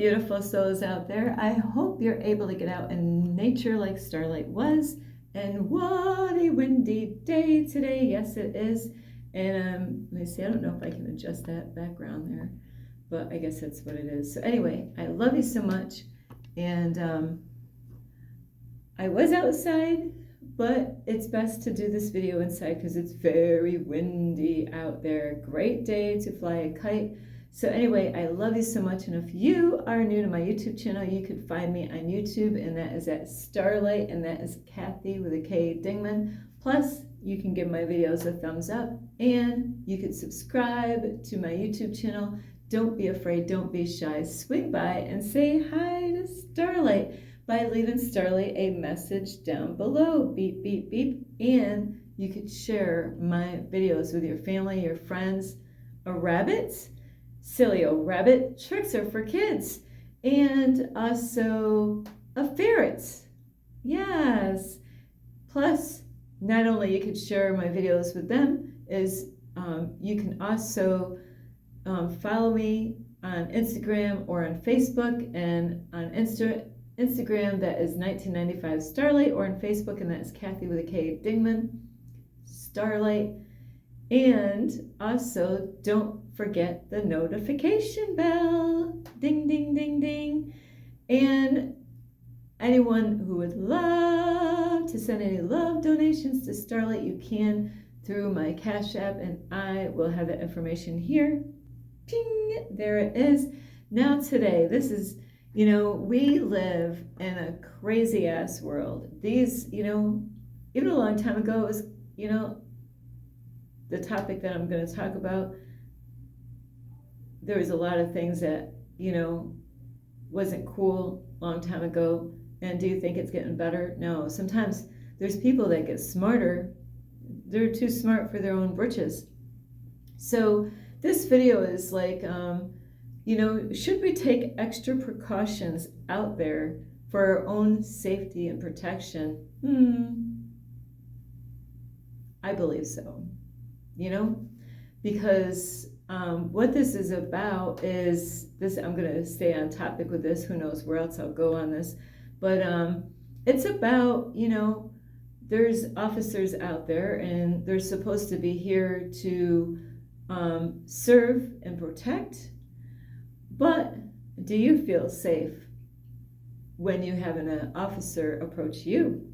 beautiful souls out there. I hope you're able to get out in nature like Starlight was. And what a windy day today. Yes, it is. And let me see, I don't know if I can adjust that background there, but I guess that's what it is. So anyway, I love you so much. And I was outside, but it's best to do this video inside because it's very windy out there. Great day to fly a kite. So anyway, I love you so much, and if you are new to my YouTube channel, you could find me on YouTube, and that is at Starlight, and that is Kathy with a K Dingman. Plus, you can give my videos a thumbs up, and you could subscribe to my YouTube channel. Don't be afraid, don't be shy. Swing by and say hi to Starlight by leaving Starlight a message down below. Beep, beep, beep. And you could share my videos with your family, your friends. A rabbit? Silly old rabbit. Tricks are for kids. And also a ferret. Yes. Plus, not only you could share my videos with them, is you can also follow me on Instagram or on Facebook, and on Instagram that is 1995 Starlight, or on Facebook, and that is Kathy with a K Dingman Starlight. And also don't forget the notification bell. Ding, ding, ding, ding. And anyone who would love to send any love donations to Starlight, you can through my Cash App, and I will have that information here. Ping! There it is. Now today, this is, we live in a crazy ass world. These, even a long time ago, it was, the topic that I'm going to talk about, there was a lot of things that, wasn't cool a long time ago. And do you think it's getting better? No. Sometimes there's people that get smarter. They're too smart for their own britches. So this video is like, should we take extra precautions out there for our own safety and protection? I believe so. Because what this is about is this. I'm going to stay on topic with this. Who knows where else I'll go on this. But it's about, there's officers out there, and they're supposed to be here to serve and protect. But do you feel safe when you have an officer approach you?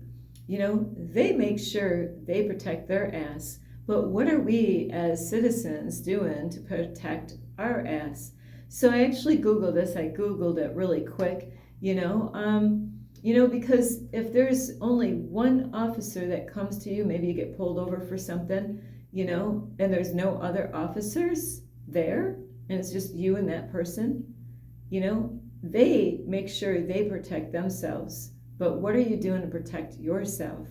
They make sure they protect their ass. But what are we as citizens doing to protect our ass? So I actually Googled this. I Googled it really quick, because if there's only one officer that comes to you, maybe you get pulled over for something, and there's no other officers there, and it's just you and that person, they make sure they protect themselves. But what are you doing to protect yourself?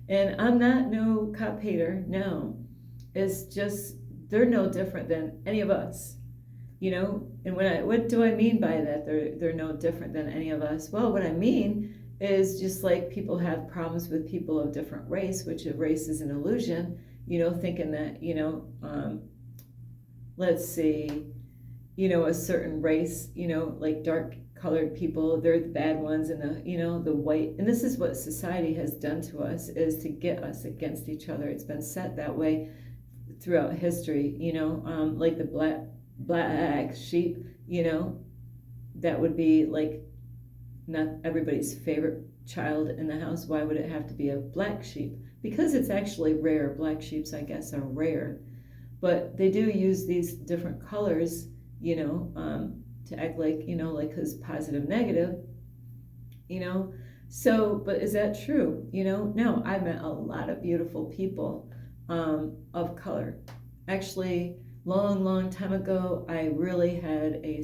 And I'm not no cop hater, no. It's just, they're no different than any of us, And what do I mean by that? They're no different than any of us. Well, what I mean is just like people have problems with people of different race, which a race is an illusion, thinking that, let's see, a certain race, like dark colored people, they're the bad ones, and the white. And this is what society has done to us, is to get us against each other. It's been set that way throughout history, like the black sheep, that would be like not everybody's favorite child in the house. Why would it have to be a black sheep? Because it's actually rare. Black sheeps, I guess, are rare. But they do use these different colors, to act like, like who's positive, negative, So, but is that true? No, I met a lot of beautiful people of color. Actually, long time ago, I really had a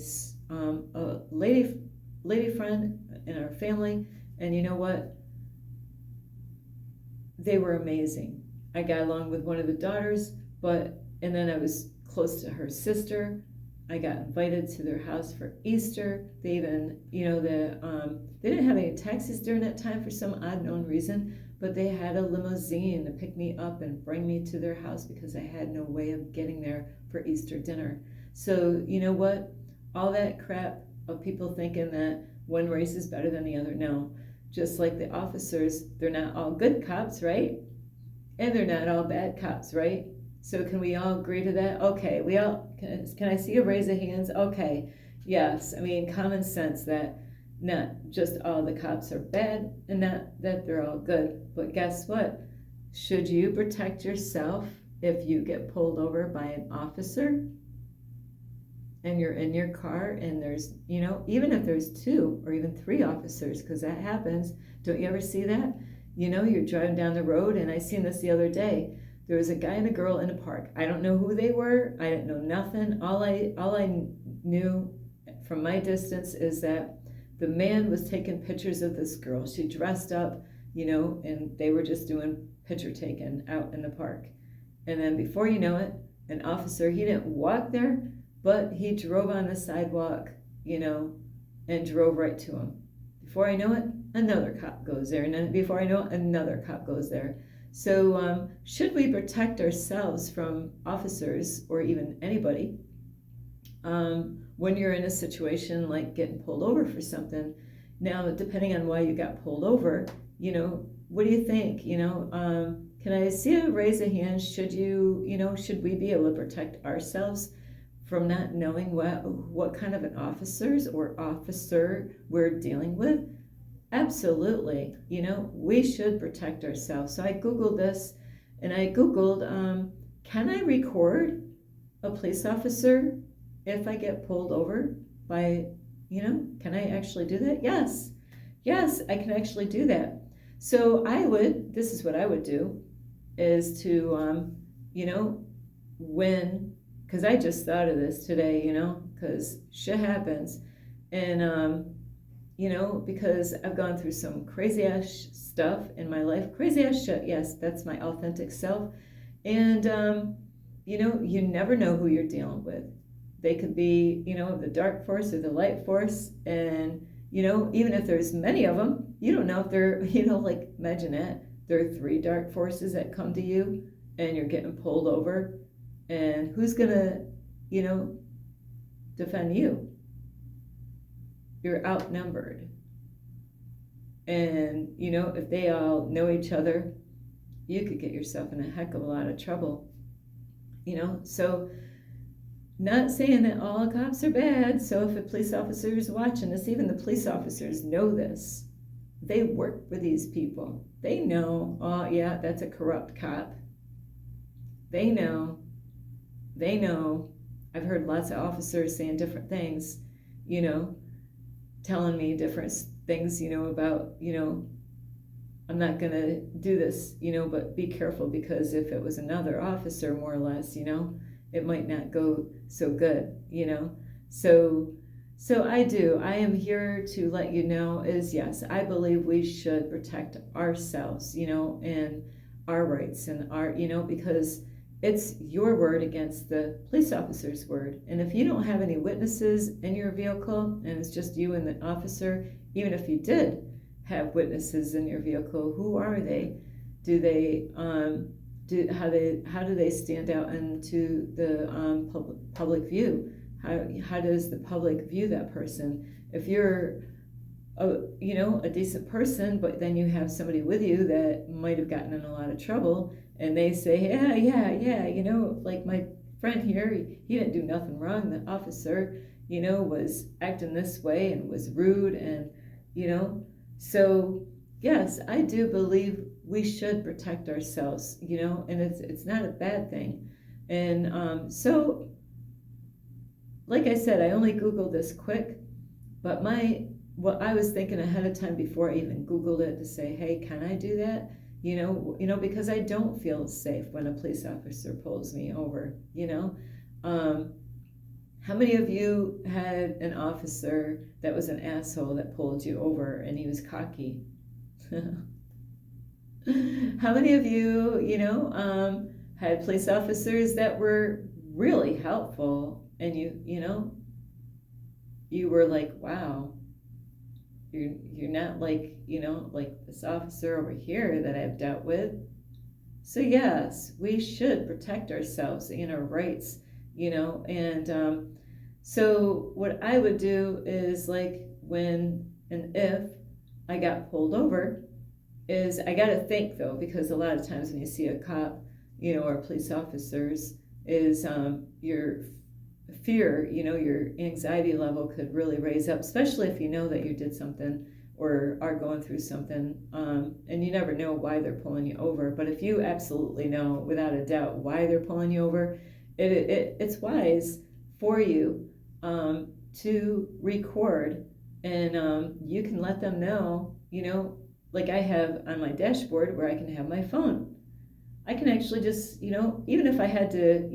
lady friend in our family, and you know what? They were amazing. I got along with one of the daughters, and then I was close to her sister. I got invited to their house for Easter. They even, they didn't have any taxis during that time for some unknown reason, but they had a limousine to pick me up and bring me to their house because I had no way of getting there for Easter dinner. So you know what? All that crap of people thinking that one race is better than the other. No, just like the officers, they're not all good cops, right? And they're not all bad cops, right? So can we all agree to that? Okay, we all, can I see a raise of hands? Okay, yes. I mean, common sense that not just all the cops are bad and not that they're all good. But guess what? Should you protect yourself if you get pulled over by an officer and you're in your car and there's, even if there's 2 or even 3 officers, because that happens. Don't you ever see that? You're driving down the road, and I seen this the other day. There was a guy and a girl in a park. I don't know who they were. I didn't know nothing. All I knew from my distance is that the man was taking pictures of this girl. She dressed up, and they were just doing picture taking out in the park. And then before you know it, an officer, he didn't walk there, but he drove on the sidewalk, and drove right to him. Before I know it, another cop goes there, and then before I know it, another cop goes there. So should we protect ourselves from officers or even anybody when you're in a situation like getting pulled over for something? Now, depending on why you got pulled over, what do you think? Can I see a raise of hands? Should should we be able to protect ourselves from not knowing what kind of an officer we're dealing with? Absolutely. We should protect ourselves. So I Googled this, and I Googled, can I record a police officer if I get pulled over by, can I actually do that? Yes. Yes, I can actually do that. So this is what I would do, is to, because I just thought of this today, because shit happens. And, because I've gone through some crazy ass stuff in my life. Crazy ass shit, yes, that's my authentic self. And, you never know who you're dealing with. They could be, the dark force or the light force. And, even if there's many of them, you don't know if they're, like, imagine that. There are 3 dark forces that come to you and you're getting pulled over. And who's going to, defend you? You're outnumbered. And, if they all know each other, you could get yourself in a heck of a lot of trouble. So not saying that all cops are bad. So if a police officer is watching this, even the police officers know this. They work for these people. They know, oh yeah, that's a corrupt cop. They know. I've heard lots of officers saying different things, telling me different things, about, I'm not going to do this, but be careful, because if it was another officer, more or less, it might not go so good, So I am here to let you know is, yes, I believe we should protect ourselves, and our rights and our, because it's your word against the police officer's word. And if you don't have any witnesses in your vehicle and it's just you and the officer, even if you did have witnesses in your vehicle, who are they? Do they how do they stand out into the public view? How does the public view that person? If you're a decent person, but then you have somebody with you that might have gotten in a lot of trouble, and they say, yeah, like my friend here, he didn't do nothing wrong. The officer, was acting this way and was rude, and, so yes, I do believe we should protect ourselves, and it's not a bad thing. And so, like I said, I only Googled this quick, but what I was thinking ahead of time before I even Googled it to say, hey, can I do that? Because I don't feel safe when a police officer pulls me over, How many of you had an officer that was an asshole that pulled you over and he was cocky? How many of you, had police officers that were really helpful, and you were like, wow, you're not like, like this officer over here that I've dealt with. So yes, we should protect ourselves and our rights, and So what I would do is, like, when and if I got pulled over, is I got to think though, because a lot of times when you see a cop, or police officers, is your fear, your anxiety level could really raise up, especially if you know that you did something or are going through something, and you never know why they're pulling you over. But if you absolutely know without a doubt why they're pulling you over, it's wise for you to record, and you can let them know, like I have on my dashboard where I can have my phone. I can actually just, even if I had to,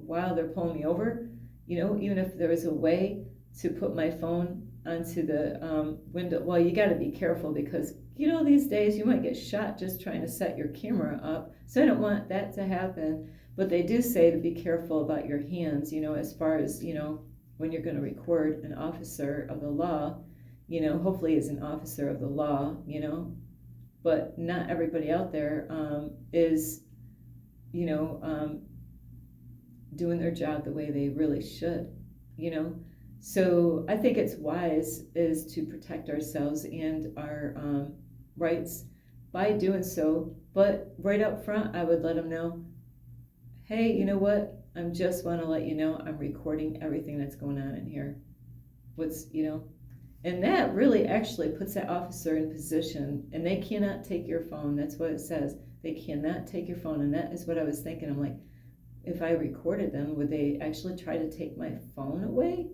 while they're pulling me over, even if there was a way to put my phone onto the window. Well, you got to be careful because, these days you might get shot just trying to set your camera up. So I don't want that to happen. But they do say to be careful about your hands, as far as, when you're going to record an officer of the law, hopefully is an officer of the law, but not everybody out there is, doing their job the way they really should, So I think it's wise is to protect ourselves and our rights by doing so. But right up front, I would let them know, hey, you know what? I just want to let you know I'm recording everything that's going on in here. And that really actually puts that officer in position, and they cannot take your phone. That's what it says. They cannot take your phone. And that is what I was thinking. I'm like, if I recorded them, would they actually try to take my phone away?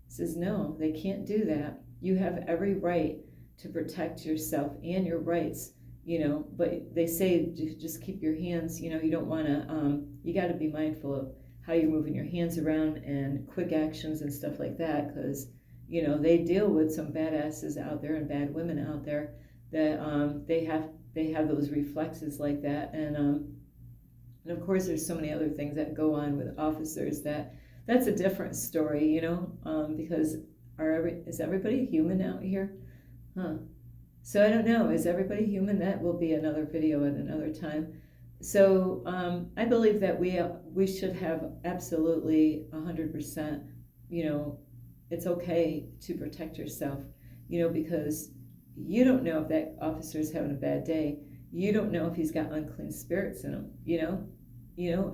It says, no, they can't do that. You have every right to protect yourself and your rights, but they say just keep your hands, you don't want to, you got to be mindful of how you're moving your hands around and quick actions and stuff like that, because, they deal with some badasses out there and bad women out there that they have those reflexes like that. And of course, there's so many other things that go on with officers that's a different story, because is everybody human out here? So I don't know. Is everybody human? That will be another video at another time. So I believe that we should have absolutely 100%, it's okay to protect yourself, because you don't know if that officer's having a bad day. You don't know if he's got unclean spirits in him,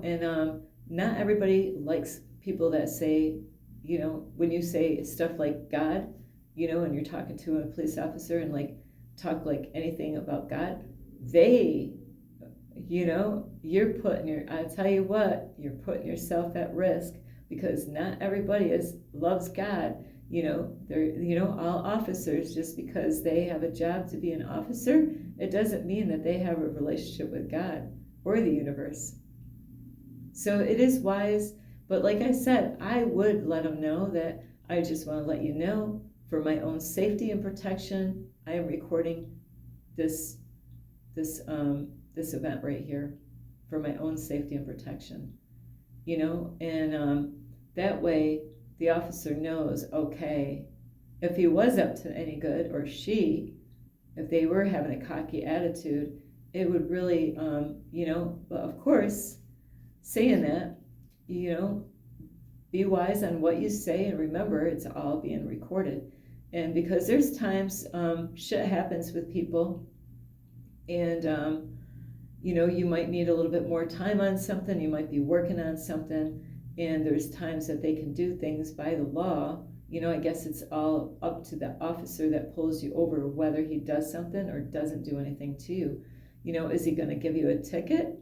and not everybody likes people that say, when you say stuff like God, and you're talking to a police officer and talk like anything about God, I tell you what, you're putting yourself at risk, because not everybody loves God. They're, all officers, just because they have a job to be an officer, it doesn't mean that they have a relationship with God or the universe. So it is wise, but like I said, I would let them know that I just want to let you know, for my own safety and protection, I am recording this event right here for my own safety and protection, and that way the officer knows, okay, if he was up to any good, or if they were having a cocky attitude, it would really, but of course, saying that, be wise on what you say, and remember, it's all being recorded. And because there's times shit happens with people, and you might need a little bit more time on something, you might be working on something, and there's times that they can do things by the law. I guess it's all up to the officer that pulls you over whether he does something or doesn't do anything to you. Is he going to give you a ticket?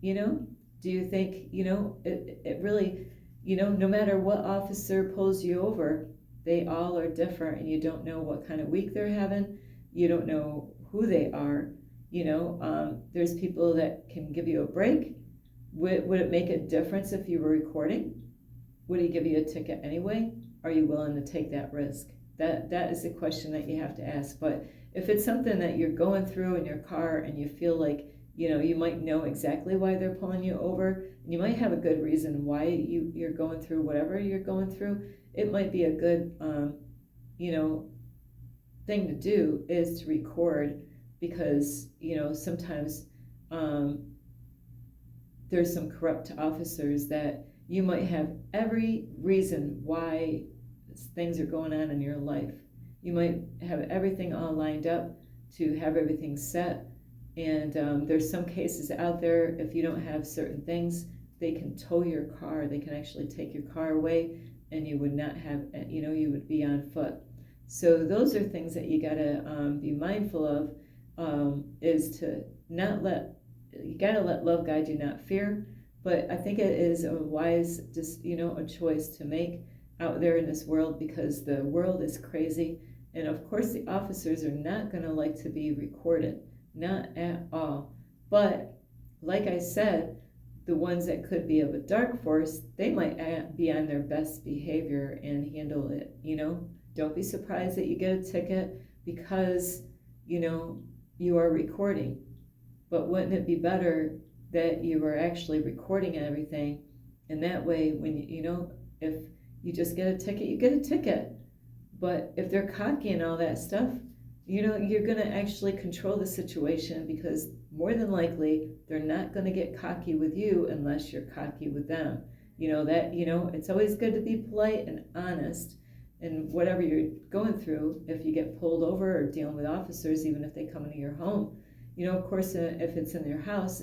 Do you think, it really, no matter what officer pulls you over, they all are different, and you don't know what kind of week they're having. You don't know who they are. There's people that can give you a break. Would it make a difference if you were recording? Would he give you a ticket anyway? Are you willing to take that risk? That is the question that you have to ask. But if it's something that you're going through in your car and you feel like, you might know exactly why they're pulling you over, and you might have a good reason why you're going through whatever you're going through, it might be a good, thing to do is to record, because, sometimes there's some corrupt officers that you might have every reason why things are going on in your life. You might have everything all lined up to have everything set, and there's some cases out there, if you don't have certain things, they can tow your car. They can actually take your car away, and you would not have, you would be on foot. So those are things that you gotta be mindful of, is to not let, you gotta let love guide you, not fear. But I think it is a wise, just, a choice to make out there in this world, because the world is crazy. And of course, the officers are not going to like to be recorded, not at all. But like I said, the ones that could be of a dark force, they might be on their best behavior and handle it. Don't be surprised that you get a ticket because, you are recording. But wouldn't it be better that you were actually recording everything? And that way, when if you just get a ticket, you get a ticket. But if they're cocky and all that stuff, you're going to actually control the situation, because more than likely they're not going to get cocky with you unless you're cocky with them. It's always good to be polite and honest in whatever you're going through. If you get pulled over or dealing with officers, even if they come into your home, of course, if it's in your house,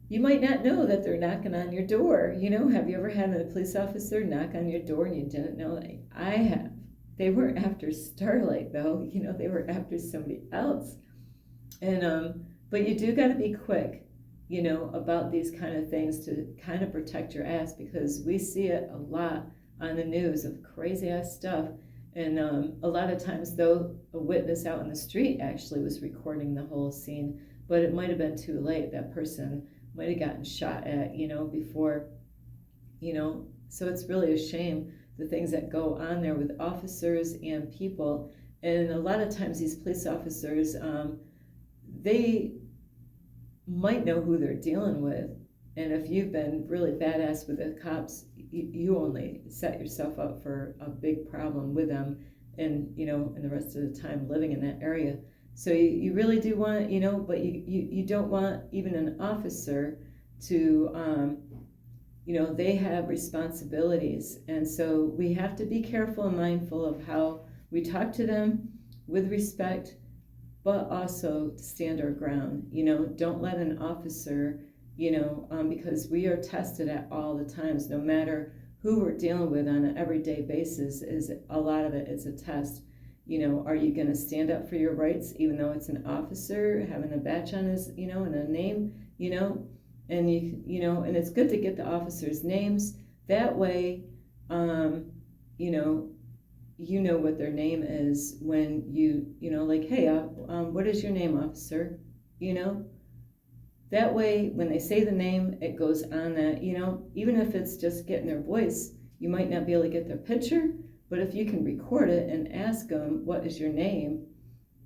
you might not know that they're knocking on your door. Have you ever had a police officer knock on your door and you didn't know? I have. They weren't after Starlight, though. They were after somebody else. And but you do got to be quick, about these kind of things to kind of protect your ass, because we see it a lot on the news of crazy ass stuff. And a lot of times, though, a witness out in the street actually was recording the whole scene, but it might have been too late. That person might have gotten shot at, before, so it's really a shame, the things that go on there with officers and people. And a lot of times these police officers, they might know who they're dealing with. And if you've been really badass with the cops, you only set yourself up for a big problem with them, and and the rest of the time living in that area. So you really do want, but you don't want even an officer to, they have responsibilities. And so we have to be careful and mindful of how we talk to them with respect, but also to stand our ground. Don't let an officer, because we are tested at all the times, no matter who we're dealing with on an everyday basis, is a lot of it is a test. Are you going to stand up for your rights, even though it's an officer having a badge on his, and a name, and and it's good to get the officers' names. That way, you know what their name is when like, hey, what is your name, officer? That way, when they say the name, it goes on that, even if it's just getting their voice, you might not be able to get their picture. But if you can record it and ask them, what is your name?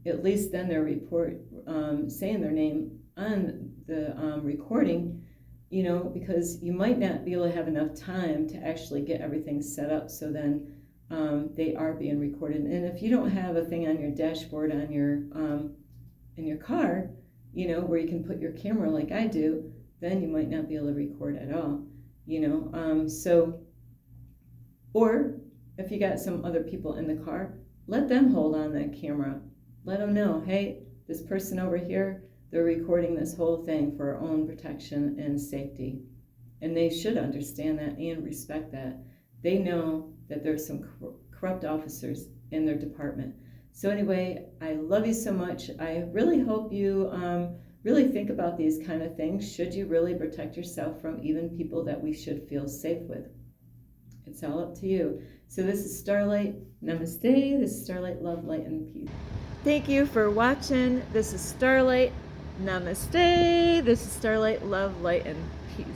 At least then they're saying their name on the recording, because you might not be able to have enough time to actually get everything set up. So then they are being recorded. And if you don't have a thing on your dashboard on your in your car, where you can put your camera like I do, then you might not be able to record at all. Or if you got some other people in the car, let them hold on that camera. Let them know, hey, this person over here, they're recording this whole thing for our own protection and safety. And they should understand that and respect that. They know that there's some corrupt officers in their department. So anyway, I love you so much. I really hope you really think about these kind of things. Should you really protect yourself from even people that we should feel safe with? It's all up to you. So this is Starlight. Namaste. This is Starlight. Love, light, and peace. Thank you for watching. This is Starlight. Namaste. This is Starlight. Love, light, and peace.